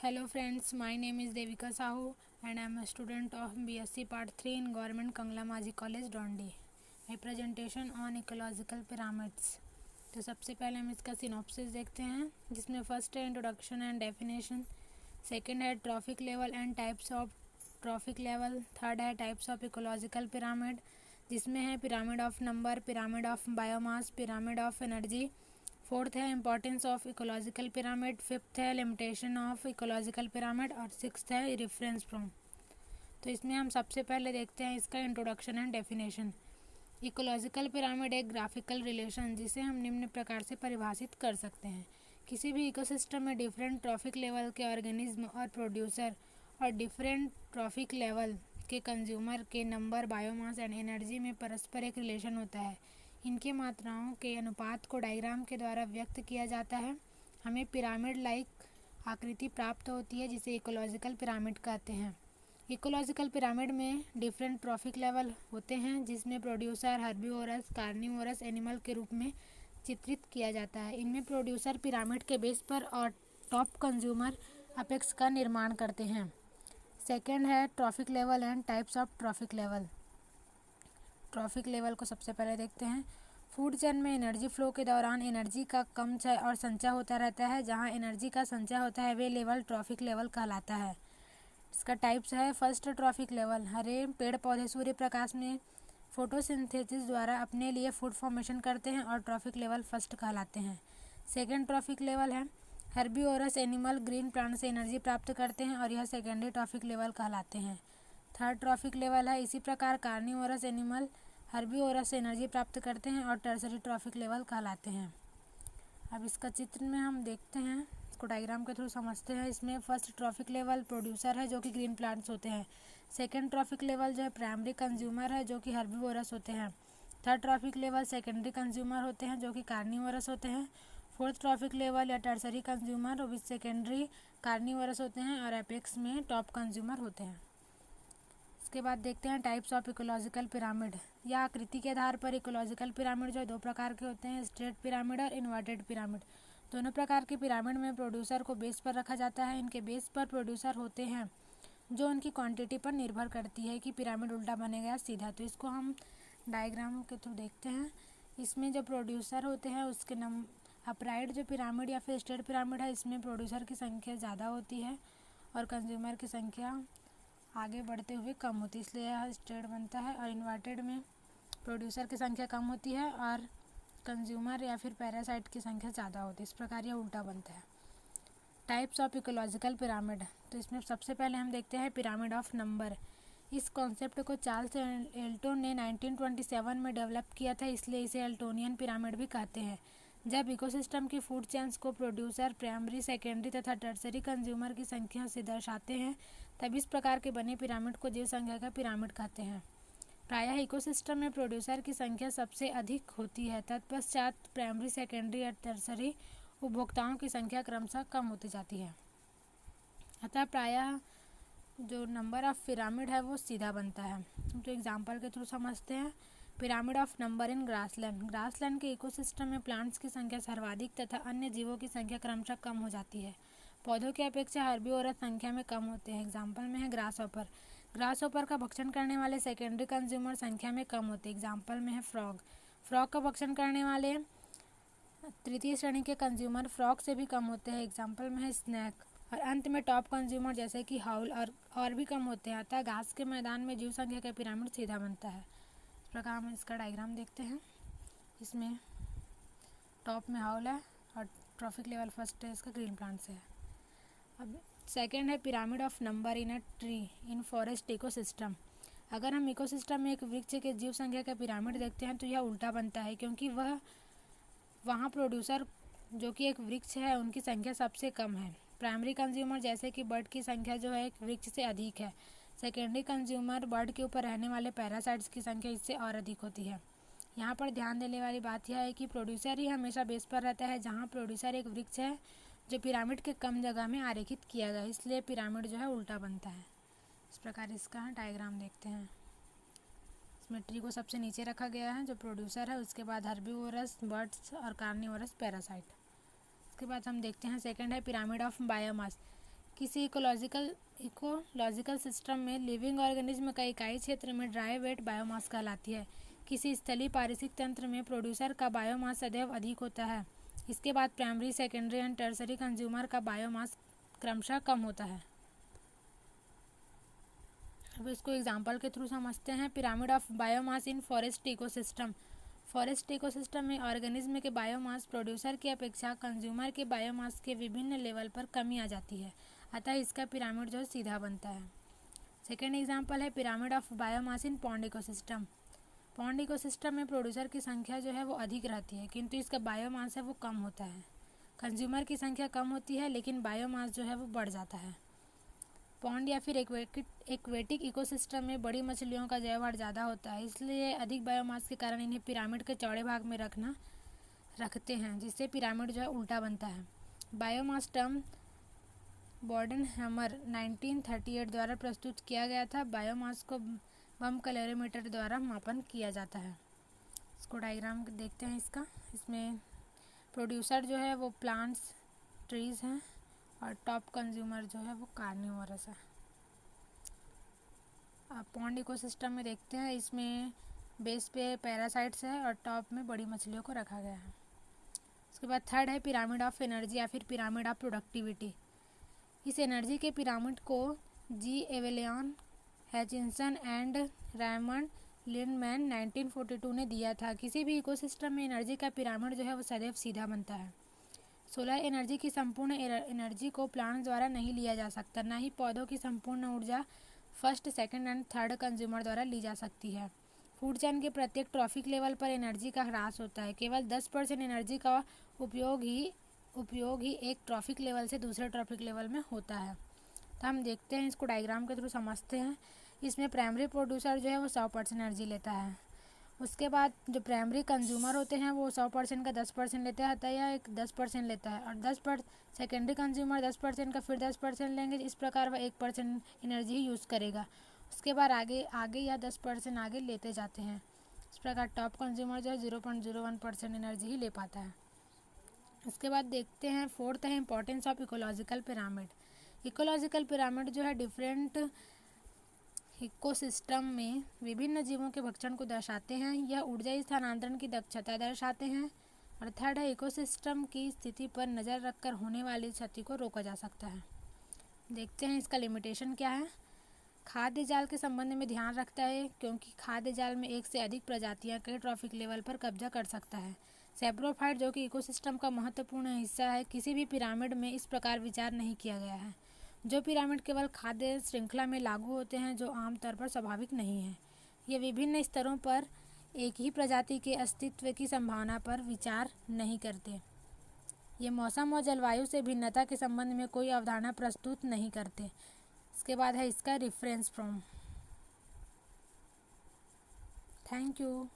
Hello friends, my name is Devika Sahu and I am a student of BSc Part 3 in Government Kangla Maji College, Dondi. A presentation on ecological pyramids. तो सबसे पहले हम इसका synopsis देखते हैं, जिसमें first है introduction and definition, second है trophic level and types of trophic level, third है टाइप्स ऑफ इकोलॉजिकल पिरामिड, जिसमें है pyramid of number, pyramid of biomass, pyramid of energy, fourth है importance of ecological pyramid, fifth है limitation of ecological pyramid और sixth है reference from. तो इसमें हम सबसे पहले देखते हैं इसका introduction and definition. Ecological pyramid एक ग्राफिकल रिलेशन जिसे हम निम्न प्रकार से परिभाषित कर सकते हैं। किसी भी इकोसिस्टम में डिफरेंट ट्रॉफिक लेवल के ऑर्गेनिज्म और प्रोड्यूसर और डिफरेंट ट्रॉफिक लेवल के कंज्यूमर के नंबर, बायोमास एंड एनर्जी में परस्पर एक रिलेशन होता है। इनके मात्राओं के अनुपात को डायग्राम के द्वारा व्यक्त किया जाता है। हमें पिरामिड लाइक आकृति प्राप्त होती है, जिसे इकोलॉजिकल पिरामिड कहते हैं। इकोलॉजिकल पिरामिड में डिफरेंट ट्रॉफिक लेवल होते हैं, जिसमें प्रोड्यूसर, हर्बीवोरस, कार्निवोरस एनिमल के रूप में चित्रित किया जाता है। इनमें प्रोड्यूसर पिरामिड के बेस पर और टॉप कंज्यूमर अपेक्स का निर्माण करते हैं। सेकेंड है trophic level and types of trophic level. Trophic level को सबसे पहले देखते हैं। फूड चेन में एनर्जी फ्लो के दौरान एनर्जी का कम क्षय और संचय होता रहता है। जहां एनर्जी का संचय होता है वे लेवल ट्रॉफिक लेवल कहलाता है। इसका टाइप्स है। फर्स्ट ट्रॉफिक लेवल, हरे पेड़ पौधे सूर्य प्रकाश में फोटोसिंथेसिस द्वारा अपने लिए फूड फॉर्मेशन करते हैं और ट्रॉफिक लेवल फर्स्ट कहलाते हैं। सेकेंड ट्रॉफिक लेवल है हर्बीवोरस एनिमल ग्रीन प्लांट से एनर्जी प्राप्त करते हैं और यह सेकेंडरी ट्रॉफिक लेवल कहलाते हैं। थर्ड ट्रॉफिक लेवल है इसी प्रकार कार्निवोरस एनिमल हर्बीवोरस से एनर्जी प्राप्त करते हैं और टर्सरी ट्रॉफिक लेवल कहलाते हैं। अब इसका चित्र में हम देखते हैं, इसको डायग्राम के थ्रू समझते हैं। इसमें फर्स्ट ट्रॉफिक लेवल प्रोड्यूसर है जो कि ग्रीन प्लांट्स होते हैं। सेकेंड ट्रॉफिक लेवल जो है प्राइमरी कंज्यूमर है जो कि हर्बीवोरस होते हैं। Third trophic level secondary consumer होते हैं जो कि कार्निवोरस होते हैं। फोर्थ ट्रॉफिक लेवल या टर्सरी कंज्यूमर विच सेकेंडरी कार्निवोरस होते हैं और एपेक्स में टॉप कंज्यूमर होते हैं। इसके बाद देखते हैं टाइप्स ऑफ इकोलॉजिकल पिरामिड। या आकृति के आधार पर इकोलॉजिकल पिरामिड जो है दो प्रकार के होते हैं, स्ट्रेट पिरामिड और इन्वर्टेड पिरामिड। दोनों प्रकार के पिरामिड में प्रोड्यूसर को बेस पर रखा जाता है। इनके बेस पर प्रोड्यूसर होते हैं जो उनकी क्वांटिटी पर निर्भर करती है कि पिरामिड उल्टा बनेगा या सीधा। तो इसको हम डायग्राम के थ्रू देखते हैं। इसमें जो प्रोड्यूसर होते हैं उसके अपराइट जो पिरामिड या फिर स्ट्रेट पिरामिड है, इसमें प्रोड्यूसर की संख्या ज़्यादा होती है और कंज्यूमर की संख्या आगे बढ़ते हुए कम होती है, इसलिए यह स्ट्रेट बनता है। और इन्वर्टेड में प्रोड्यूसर की संख्या कम होती है और कंज्यूमर या फिर पैरासाइट की संख्या ज़्यादा होती है। इस प्रकार यह उल्टा बनता है। टाइप्स ऑफ इकोलॉजिकल पिरामिड, तो इसमें सबसे पहले हम देखते हैं पिरामिड ऑफ नंबर। इस कॉन्सेप्ट को चार्ल्स एल्टो ने 1927 में डेवलप किया था, इसलिए इसे एल्टोनियन पिरामिड भी कहते हैं। जब इकोसिस्टम की फूड चेन्स को प्रोड्यूसर, प्राइमरी, सेकेंडरी तथा टर्सरी कंज्यूमर की संख्या से दर्शाते हैं, तब इस प्रकार के बने पिरामिड को जीव संख्या का पिरामिड कहते हैं। प्रायः इकोसिस्टम में प्रोड्यूसर की संख्या सबसे अधिक होती है, तत्पश्चात प्राइमरी, सेकेंडरी और टर्सरी उपभोक्ताओं की संख्या क्रमशः कम होती जाती है। अतः प्रायः जो नंबर ऑफ पिरामिड है वो सीधा बनता है। तो एग्जाम्पल के थ्रू समझते हैं। Pyramid of number in grassland. Grassland के इकोसिस्टम में प्लांट्स की संख्या सर्वाधिक तथा अन्य जीवों की संख्या क्रमशः कम हो जाती है। पौधों की अपेक्षा हर्बीवोरस संख्या में कम होते हैं। एग्जाम्पल में है ग्रास हॉपर। ग्रास हॉपर का भक्षण करने वाले सेकेंडरी कंज्यूमर संख्या में कम होते हैं। एग्जाम्पल में है फ्रॉग। फ्रॉग का भक्षण करने वाले तृतीय श्रेणी के कंज्यूमर फ्रॉग से भी कम होते हैं। एग्जाम्पल में है स्नैक। और अंत में टॉप कंज्यूमर जैसे कि हाउल और भी कम होते हैं। अतः घास के मैदान में जीव संख्या का पिरामिड सीधा बनता है। इस प्रकार हम इसका डायग्राम देखते हैं। इसमें टॉप में हाउल है और ट्रॉफिक लेवल फर्स्ट है इसका ग्रीन प्लांट से है। अब सेकेंड है pyramid of number in a tree in forest ecosystem. अगर हम इकोसिस्टम में एक वृक्ष के जीव संख्या का पिरामिड देखते हैं तो यह उल्टा बनता है, क्योंकि वहाँ प्रोड्यूसर जो कि एक वृक्ष है उनकी संख्या सबसे कम है। प्राइमरी कंज्यूमर जैसे कि बर्ड की संख्या जो है एक वृक्ष से अधिक है। सेकेंडरी कंज्यूमर बर्ड के ऊपर रहने वाले पैरासाइट्स की संख्या इससे और अधिक होती है। यहाँ पर ध्यान देने वाली बात यह है कि प्रोड्यूसर ही हमेशा बेस पर रहता है। जहाँ प्रोड्यूसर एक वृक्ष है जो पिरामिड के कम जगह में आरेखित किया गया, इसलिए पिरामिड जो है उल्टा बनता है। इस प्रकार इसका डायग्राम देखते हैं। इसमें ट्री को सबसे नीचे रखा गया है जो प्रोड्यूसर है, उसके बाद हर्बीवोरस, बर्ड्स और कार्निवोरस पैरासाइट। इसके बाद हम देखते हैं सेकंड है पिरामिड ऑफ बायोमास। किसी इकोलॉजिकल सिस्टम में लिविंग ऑर्गेनिज्म का इकाई क्षेत्र में ड्राई वेट बायोमास कहलाती है। किसी स्थलीय पारिस्थितिक तंत्र में प्रोड्यूसर का बायोमास सदैव अधिक होता है। इसके बाद primary, secondary and tertiary consumer का बायोमास क्रमशः कम होता है। अब इसको एग्जाम्पल के थ्रू समझते हैं। Pyramid of biomass in forest ecosystem. Forest ecosystem में ऑर्गेनिज्म के बायोमास प्रोड्यूसर की अपेक्षा कंज्यूमर के बायोमास के विभिन्न लेवल पर कमी आ जाती है, अतः इसका पिरामिड जो सीधा बनता है। सेकेंड एग्जाम्पल है pyramid of biomass in pond ecosystem. Pond ecosystem में प्रोड्यूसर की संख्या जो है वो अधिक रहती है, किंतु इसका बायोमास है वो कम होता है। कंज्यूमर की संख्या कम होती है लेकिन बायोमास जो है वो बढ़ जाता है। पॉन्ड या फिर एक्वेटिक इकोसिस्टम में बड़ी मछलियों का जैवभार ज़्यादा होता है, इसलिए अधिक बायोमास के कारण इन्हें पिरामिड के चौड़े भाग में रखते हैं, जिससे पिरामिड जो है उल्टा बनता है। बायोमास टर्म बोर्डनहैमर 1938 द्वारा प्रस्तुत किया गया था। बायोमास को बम कैलोरीमीटर द्वारा मापन किया जाता है। इसको डायग्राम देखते हैं इसका। इसमें प्रोड्यूसर जो है वो प्लांट्स, ट्रीज हैं और टॉप कंज्यूमर जो है वो कार्निवोरस है। आप पॉन्ड इकोसिस्टम में देखते हैं, इसमें बेस पे पैरासाइट्स है और टॉप में बड़ी मछलियों को रखा गया है। उसके बाद थर्ड है पिरामिड ऑफ एनर्जी या फिर पिरामिड ऑफ प्रोडक्टिविटी। इस एनर्जी के पिरामिड को जी एवेलियन, हैचिंसन एंड रायमंड लिंडमैन 1942 ने दिया था। किसी भी इकोसिस्टम में एनर्जी का पिरामिड जो है वो सदैव सीधा बनता है। सोलर एनर्जी की संपूर्ण एनर्जी को प्लांट द्वारा नहीं लिया जा सकता, न ही पौधों की संपूर्ण ऊर्जा first, second and third consumer द्वारा ली जा सकती है। फूड चेन के प्रत्येक ट्रॉफिक लेवल पर एनर्जी का ह्रास होता है। केवल 10% एनर्जी का उपयोग ही एक ट्रॉफिक लेवल से दूसरे ट्रॉफिक लेवल में होता है। तो हम देखते हैं, इसको डायग्राम के थ्रू समझते हैं। इसमें प्राइमरी प्रोड्यूसर जो है वो 100% एनर्जी लेता है। उसके बाद जो प्राइमरी कंज्यूमर होते हैं वो 100% का 10% लेते हैं, अतः यह एक 10% लेता है, और 10% सेकेंडरी कंज्यूमर 10% का फिर 10% लेंगे। इस प्रकार वह 1% एनर्जी ही यूज़ करेगा। उसके बाद आगे या 10% आगे लेते जाते हैं। इस प्रकार टॉप कंज्यूमर जो है 0.01% एनर्जी ही ले पाता है। उसके बाद देखते हैं, फोर्थ है importance of ecological pyramid. Ecological pyramid जो है डिफरेंट इकोसिस्टम में विभिन्न जीवों के भक्षण को दर्शाते हैं। यह ऊर्जा स्थानांतरण की दक्षता दर्शाते हैं। और थर्ड है इकोसिस्टम की स्थिति पर नज़र रखकर होने वाली क्षति को रोका जा सकता है। देखते हैं इसका लिमिटेशन क्या है। खाद्य जाल के संबंध में ध्यान रखता है, क्योंकि खाद्य जाल में एक से अधिक प्रजातियां कई ट्रॉफिक लेवल पर कब्जा कर सकता है। सैप्रोफाइट जो कि इकोसिस्टम का महत्वपूर्ण हिस्सा है, किसी भी पिरामिड में इस प्रकार विचार नहीं किया गया है। जो पिरामिड केवल खाद्य श्रृंखला में लागू होते हैं, जो आमतौर पर स्वाभाविक नहीं है। ये विभिन्न स्तरों पर एक ही प्रजाति के अस्तित्व की संभावना पर विचार नहीं करते। ये मौसम और जलवायु से भिन्नता के संबंध में कोई अवधारणा प्रस्तुत नहीं करते। इसके बाद है इसका रेफरेंस फ्रॉम। Thank you.